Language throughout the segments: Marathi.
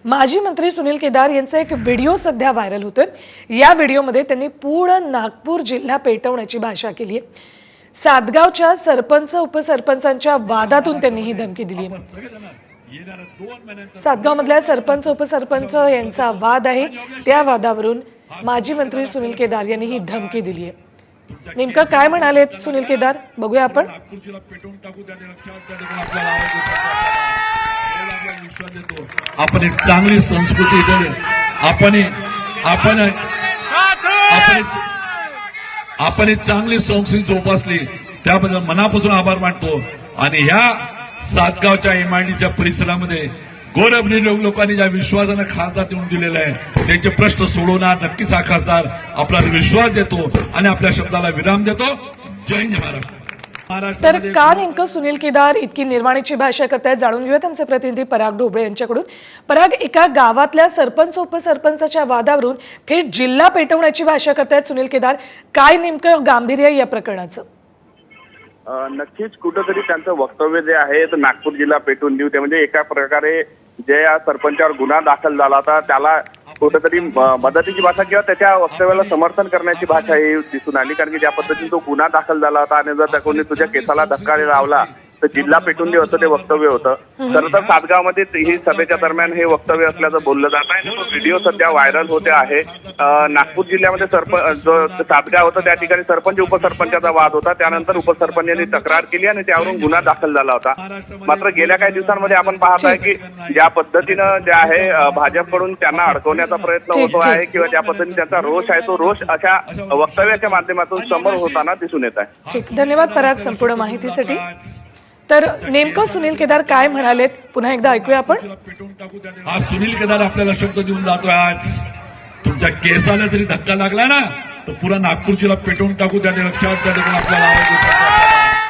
माजी मंत्री सुनील केदार यांचा एक व्हिडिओ सध्या व्हायरल होतोय। या व्हिडिओमध्ये त्यांनी पूर्ण नागपूर जिल्हा पेटवण्याची भाषा केली आहे। सातगावच्या सरपंच उपसरपंचांच्या वादातून त्यांनी ही धमकी दिली आहे। सातगावमधल्या सरपंच उपसरपंच यांचा वाद आहे, त्या वादावरून माजी मंत्री सुनील केदार यांनी ही धमकी दिली आहे। नेमकं काय म्हणाले सुनील केदार बघूया आपण। आपण एक चांगली संस्कृती इथे आपण एक चांगली संस्कृती जोपासली त्याबद्दल मनापासून आभार मानतो। आणि ह्या सातगावच्या एमआयडीसीच्या परिसरामध्ये गोरगरीब लोकांनी ज्या विश्वासानं खासदार देऊन दिलेला आहे त्यांचे प्रश्न सोडवणार नक्कीच हा खासदार आपल्याला विश्वास देतो आणि आपल्या शब्दाला विराम देतो। जय हिंद महाराष्ट्र। तर का नेमकं सुनील केदार इतकी निर्वाणीची भाषा करतायत जाणून घेऊयात आमचे प्रतिनिधी पराग ढोबळे यांच्याकडून। पराग, एका गावातल्या सरपंच उपसरपंचाच्या वादावरून थेट जिल्हा पेटवण्याची भाषा करतायत सुनील केदार, काय नेमकं गांभीर्य या प्रकरणाचं? नक्कीच कुठंतरी त्यांचं वक्तव्य जे आहे तर नागपूर जिल्हा पेटवून देऊ, ते म्हणजे एका प्रकारे जे या सरपंचावर गुन्हा दाखल झाला होता त्याला कुठंतरी मदतीची भाषा किंवा त्याच्या वक्तव्याला समर्थन करण्याची भाषा ही दिसून आली। कारण की ज्या पद्धतीने तो गुन्हा दाखल झाला होता आणि जर त्या कोणी तुझ्या केसाला धक्का लावला तर जिल्हा पेटून देऊ असं ते वक्तव्य होतं। खरं तर सातगावमध्ये ही सभेच्या दरम्यान हे वक्तव्य असल्याचं बोललं जात आहे। तो व्हिडिओ सध्या व्हायरल होते आहे। नागपूर जिल्ह्यामध्ये जो सातगाव होतं त्या ठिकाणी सरपंच उपसरपंचाचा वाद होता, त्यानंतर उपसरपंचांनी तक्रार केली आणि त्यावरून गुन्हा दाखल झाला होता। मात्र गेल्या काही दिवसांमध्ये आपण पाहत आहे की ज्या पद्धतीनं जे आहे भाजपकडून त्यांना अडकवण्याचा प्रयत्न होतो आहे किंवा ज्या पद्धतीने त्यांचा रोष आहे तो रोष अशा वक्तव्याच्या माध्यमातून समोर होताना दिसून येत आहे। ठीक, धन्यवाद पराग संपूर्ण माहितीसाठी। तर नेमकं सुनील केदार काय म्हणालेत पुन्हा एकदा ऐकूया आपण। आज सुनील केदार आपल्याला शब्द देऊन जातोय, आज तुमच्या केसाला जरी धक्का लागला ना तर पुरा नागपूर जिल्हा पेटवून टाकू, त्या लक्षात आपल्याला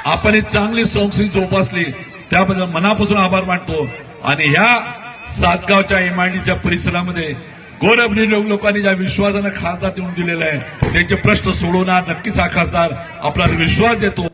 आपण एक चांगली संस्कृती जोपासली त्याबद्दल मनापासून आभार मानतो। आणि ह्या सातगावच्या एमआयडीसीच्या परिसरामध्ये गोरगरीब लोकांनी ज्या विश्वासानं खासदार देऊन दिलेला आहे त्यांचे प्रश्न सोडवणार नक्कीच हा खासदार आपल्याला विश्वास देतो।